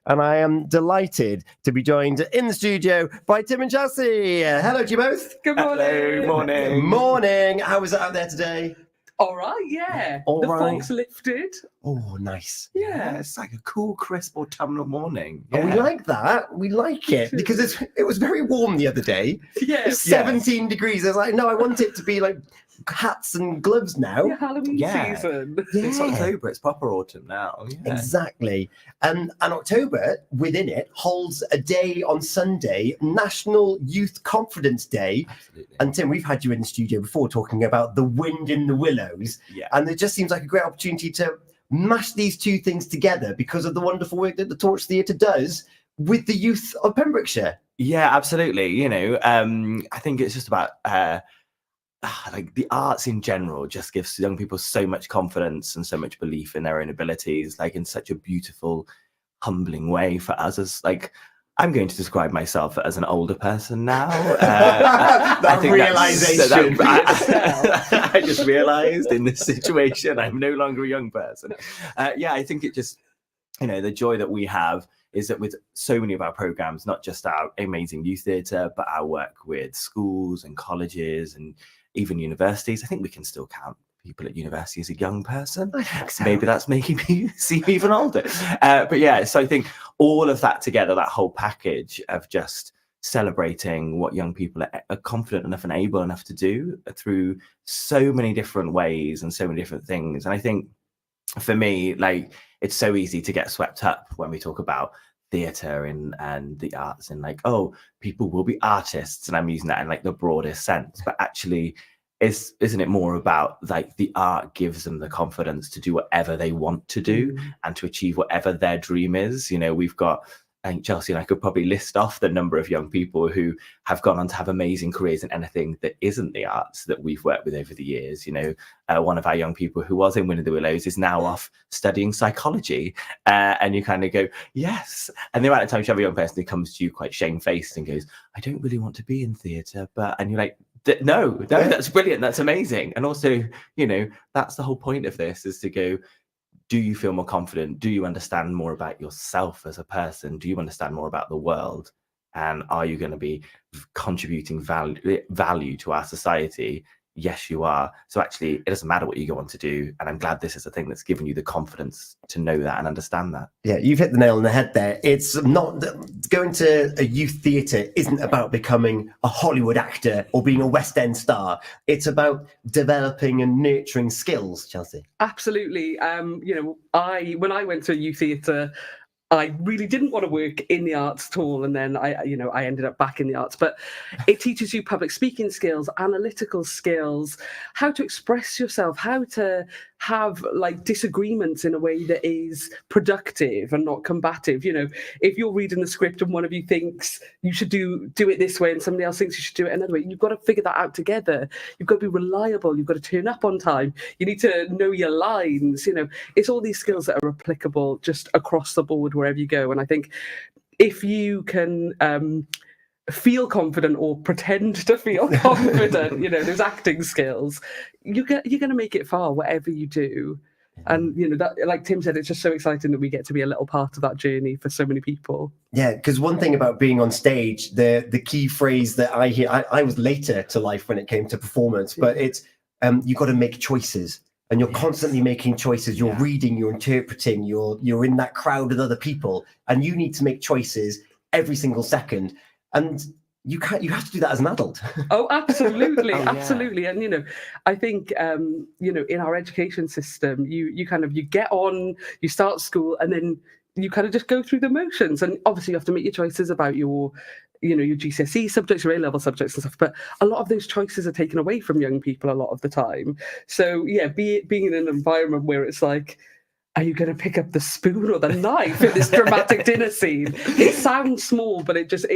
and I am delighted to be joined in the studio by Tim and Chelsey. Hello to you both. Good morning. Hello, morning. Morning. How was it out there today? All right, yeah. All the right. fog's lifted. Oh, nice. Yeah. It's like a cool, crisp autumnal morning. Oh, we like that. We like it because it was very warm the other day. Yes. 17 degrees. I was like, no, I want it to be like hats and gloves now. Yeah, Halloween season. It's October. It's proper autumn now. Yeah. Exactly. And October, within it, holds a day on Sunday, National Youth Confidence Day. Absolutely. And Tim, we've had you in the studio before talking about the wind in the willows. Yeah. And it just seems like a great opportunity to mash these two things together because of the wonderful work that the Torch Theatre does with the youth of Pembrokeshire. Yeah, absolutely. You know, I think it's just about like the arts in general just gives young people so much confidence and so much belief in their own abilities, like in such a beautiful, humbling way for us as like, I'm going to describe myself as an older person now. That realization. I just realized in this situation, I'm no longer a young person. Yeah, I think it just, you know, the joy that we have is that with so many of our programs, not just our amazing youth theatre, but our work with schools and colleges and even universities, I think we can still count people at university as a young person. I think so. Maybe that's making me seem even older. But yeah, so I think all of that together, that whole package of just celebrating what young people are confident enough and able enough to do through so many different ways and so many different things. And I think for me, like, it's so easy to get swept up when we talk about theatre and the arts and like, oh, people will be artists, and I'm using that in like the broadest sense, but actually isn't it more about like the art gives them the confidence to do whatever they want to do and to achieve whatever their dream is. You know, we've got, I think Chelsey and I could probably list off the number of young people who have gone on to have amazing careers in anything that isn't the arts that we've worked with over the years. You know, one of our young people who was in Wind in the Willows is now off studying psychology. And you kind of go, yes. And the amount of times you have a young person who comes to you quite shamefaced and goes, I don't really want to be in theatre, and you're like, no, that's brilliant. That's amazing. And also, you know, that's the whole point of this, is to go, do you feel more confident? Do you understand more about yourself as a person? Do you understand more about the world? And are you going to be contributing value to our society? Yes, you are. So actually, it doesn't matter what you go on to do. And I'm glad this is a thing that's given you the confidence to know that and understand that. Yeah, you've hit the nail on the head there. It's not going to a youth theatre isn't about becoming a Hollywood actor or being a West End star. It's about developing and nurturing skills, Chelsey. Absolutely. You know, when I went to youth theatre, I really didn't want to work in the arts at all, and then I ended up back in the arts. But it teaches you public speaking skills, analytical skills, how to express yourself, how to have like disagreements in a way that is productive and not combative. You know, if you're reading the script and one of you thinks you should do it this way and somebody else thinks you should do it another way, you've got to figure that out together. You've got to be reliable. You've got to turn up on time. You need to know your lines. You know, it's all these skills that are applicable just across the board wherever you go. And I think if you can feel confident or pretend to feel confident, you know, those acting skills, you're going to make it far whatever you do. And, you know, that, like Tim said, it's just so exciting that we get to be a little part of that journey for so many people. Yeah, because one thing about being on stage, the key phrase that I hear, I was later to life when it came to performance, but it's you've got to make choices. And you're constantly making choices. You're reading, you're interpreting, you're in that crowd with other people, and you need to make choices every single second. And you have to do that as an adult. Oh, absolutely. Absolutely. And, you know, I think, you know, in our education system, you get on, you start school, and then you kind of just go through the motions. And obviously you have to make your choices about your GCSE subjects, your A-level subjects and stuff. But a lot of those choices are taken away from young people a lot of the time. So, yeah, being in an environment where it's like, are you going to pick up the spoon or the knife in this dramatic dinner scene? It sounds small, but it just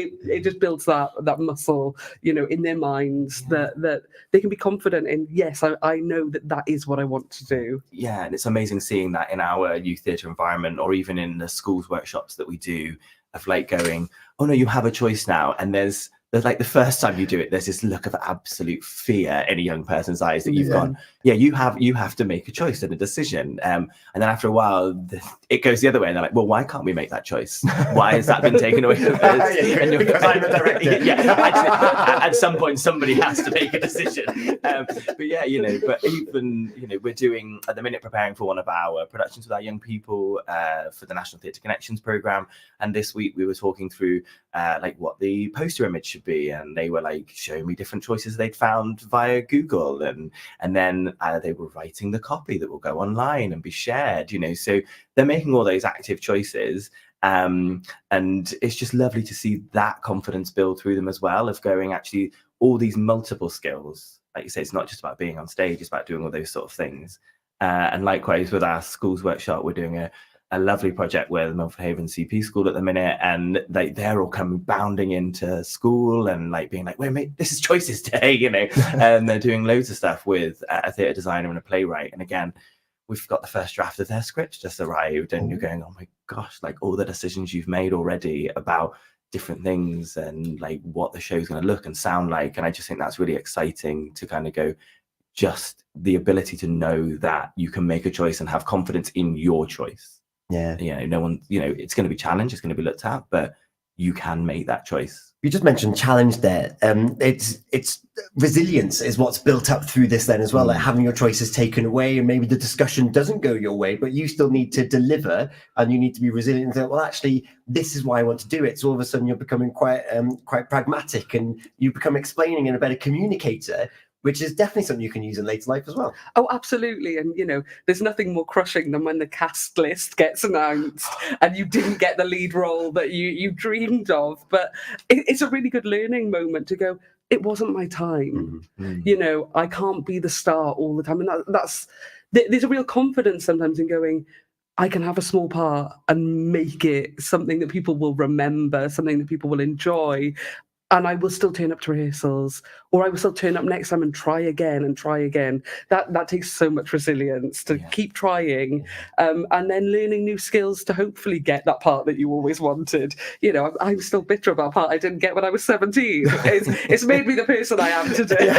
builds that muscle, you know, in their minds that they can be confident in. Yes, I know that is what I want to do. Yeah, and it's amazing seeing that in our youth theatre environment, or even in the schools workshops that we do, of like going, oh no, you have a choice now, and there's there's like the first time you do it, there's this look of absolute fear in a young person's eyes that you've Yeah. gone, you have to make a choice and a decision. And then after a while, it goes the other way, and they're like, well, why can't we make that choice? Why has that been taken away from us? And Because I'm the director. At some point, somebody has to make a decision. But yeah, but even, we're doing at the minute preparing for one of our productions with our young people for the National Theatre Connections programme. And this week we were talking through like what the poster image should be, and they were like showing me different choices they'd found via Google, and then they were writing the copy that will go online and be shared, so they're making all those active choices, and it's just lovely to see that confidence build through them as well, of going, actually, all these multiple skills, like you say, it's not just about being on stage, it's about doing all those sort of things. And likewise with our schools workshop, we're doing a lovely project with the Milford Haven CP school at the minute, and they're all coming bounding into school and like being like, wait, mate, this is choices day, and they're doing loads of stuff with a theatre designer and a playwright. And again, we've got the first draft of their script just arrived, and you're going, oh my gosh, like all the decisions you've made already about different things and like what the show's going to look and sound like. And I just think that's really exciting to kind of go, just the ability to know that you can make a choice and have confidence in your choice. Yeah. No one, it's going to be challenged, it's going to be looked at, but you can make that choice. You just mentioned challenge there. It's resilience is what's built up through this then as well, like having your choices taken away, and maybe the discussion doesn't go your way, but you still need to deliver, and you need to be resilient and say, well, actually, this is why I want to do it. So all of a sudden you're becoming quite pragmatic, and you become explaining and a better communicator, which is definitely something you can use in later life as well. Oh, absolutely. And, there's nothing more crushing than when the cast list gets announced and you didn't get the lead role that you dreamed of. But it's a really good learning moment to go, it wasn't my time. I can't be the star all the time. And there's a real confidence sometimes in going, I can have a small part and make it something that people will remember, something that people will enjoy. And I will still turn up to rehearsals, or I will still turn up next time and try again and try again. That takes so much resilience to keep trying, and then learning new skills to hopefully get that part that you always wanted. I'm still bitter about a part I didn't get when I was 17. It's made me the person I am today.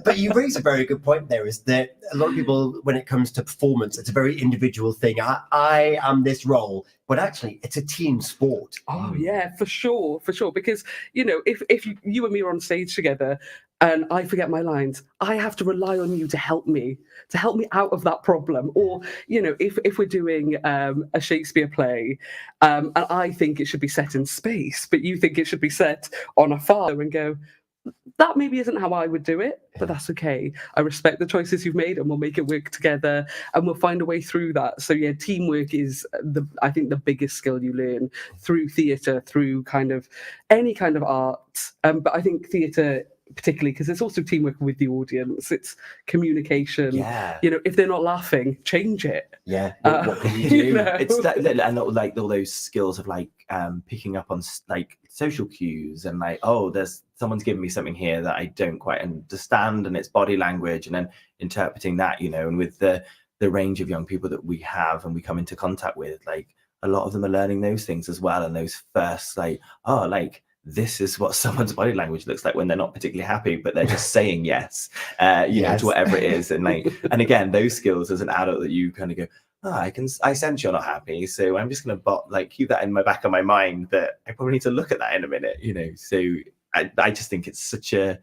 But you raise a very good point there, is that a lot of people, when it comes to performance, it's a very individual thing. I am this role, but actually it's a team sport. Oh yeah, for sure. Because, if you and me are on stage together and I forget my lines, I have to rely on you to help me out of that problem. Or, if we're doing a Shakespeare play, and I think it should be set in space, but you think it should be set on a farm, and go, that maybe isn't how I would do it, but that's okay. I respect the choices you've made, and we'll make it work together, and we'll find a way through that. So yeah, teamwork is I think the biggest skill you learn through theatre, through kind of any kind of art. But I think theatre particularly, because it's also teamwork with the audience, it's communication. If they're not laughing, change it. What can you do? It's that, and like all those skills of like picking up on like social cues, and like, there's someone's giving me something here that I don't quite understand, and it's body language, and then interpreting that, and with the range of young people that we have and we come into contact with, like a lot of them are learning those things as well, and those first this is what someone's body language looks like when they're not particularly happy, but they're just saying yes, to whatever it is. And and again, those skills as an adult that you kind of go, I sense you're not happy, so I'm just going to keep that in my back of my mind that I probably need to look at that in a minute, So I just think it's such a,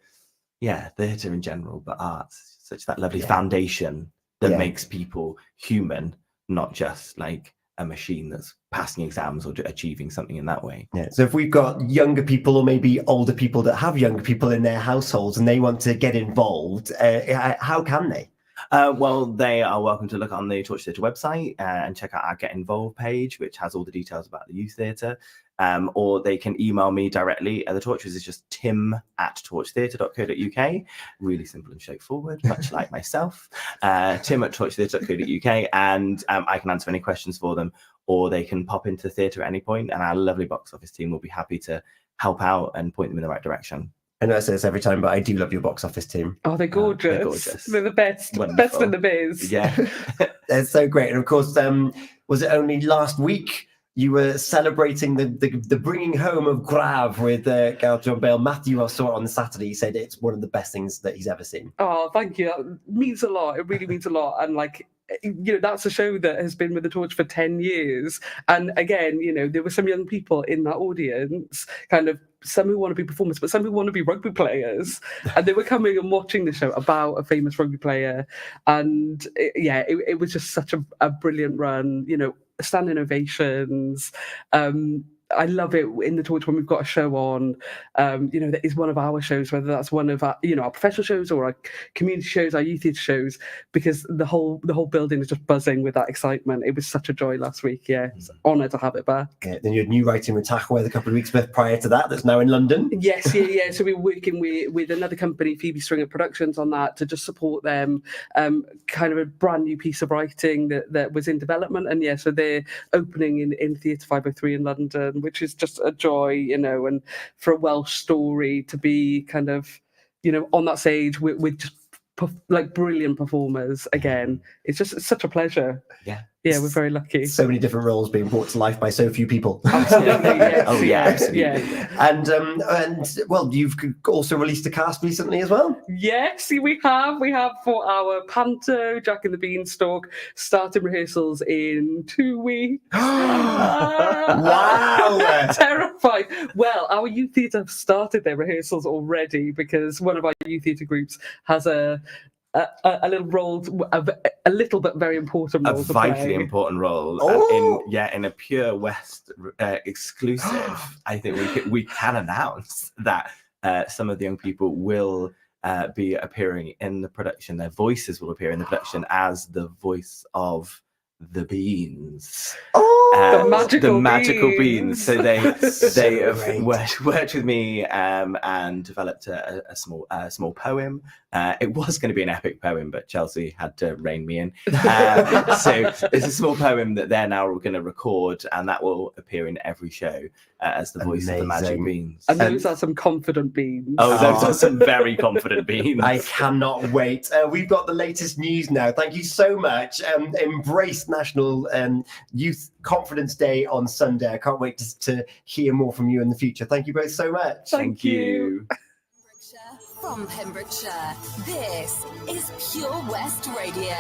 theatre in general, but arts, such that lovely foundation that makes people human, not just like a machine that's passing exams or achieving something in that way. So if we've got younger people, or maybe older people that have younger people in their households and they want to get involved, how can they? Well, they are welcome to look on the Torch Theatre website and check out our Get Involved page, which has all the details about the youth theatre. Or they can email me directly. The Torch is just tim@torchtheatre.co.uk. Really simple and straightforward, much like myself. tim@torchtheatre.co.uk, and I can answer any questions for them, or they can pop into theatre at any point, and our lovely box office team will be happy to help out and point them in the right direction. I know I say this every time, but I do love your box office team. Oh, they're gorgeous. They're gorgeous. They're the best. Wonderful. Best in the biz. Yeah. They're so great. And of course, was it only last week you were celebrating the bringing home of Grav with Gareth John Bale. Matthew, I saw it on Saturday. He said it's one of the best things that he's ever seen. Oh, thank you. That means a lot. It really means a lot. And like, that's a show that has been with the torch for 10 years. And again, there were some young people in that audience, kind of some who want to be performers, but some who want to be rugby players. And they were coming and watching the show about a famous rugby player. And it was just such a brilliant run, standing ovations. I love it in the torch when we've got a show on, that is one of our shows, whether that's one of our, our professional shows or our community shows, our youth theatre shows, because the whole building is just buzzing with that excitement. It was such a joy last week. Yeah, it's an honour to have it back. Yeah, then you had new writing with Tachwell a couple of weeks prior to that. That's now in London. Yes, yeah. So we were working with another company, Phoebe Stringer Productions, on that to just support them. Kind of a brand new piece of writing that was in development, and so they're opening in Theatre 503 in London, which is just a joy, and for a Welsh story to be kind of, on that stage with just brilliant performers again. It's such a pleasure. Yeah, we're very lucky. So many different roles being brought to life by so few people. Absolutely. Yes. Oh yeah, absolutely. Yeah. And well, you've also released a cast recently as well. Yes, we have. We have for our Panto, Jack and the Beanstalk, starting rehearsals in 2 weeks. Wow! Terrified. Well, our youth theatre have started their rehearsals already because one of our youth theatre groups has a little role, a little but very important role. A vitally important role. Oh. In a Pure West exclusive. I think we can announce that some of the young people will be appearing in the production. Their voices will appear in the production as the voice of the Beans. The magical beans. So they have great. worked with me and developed a small poem. It was going to be an epic poem, but Chelsea had to rein me in. So it's a small poem that they're now going to record, and that will appear in every show as the voice of the magic beans. And those are some confident beans. Oh, those are some very confident beans. I cannot wait. We've got the latest news now. Thank you so much. Embrace National Youth Confidence Day on Sunday. I can't wait to hear more from you in the future. Thank you both so much. Thank you. From Pembrokeshire, this is Pure West Radio.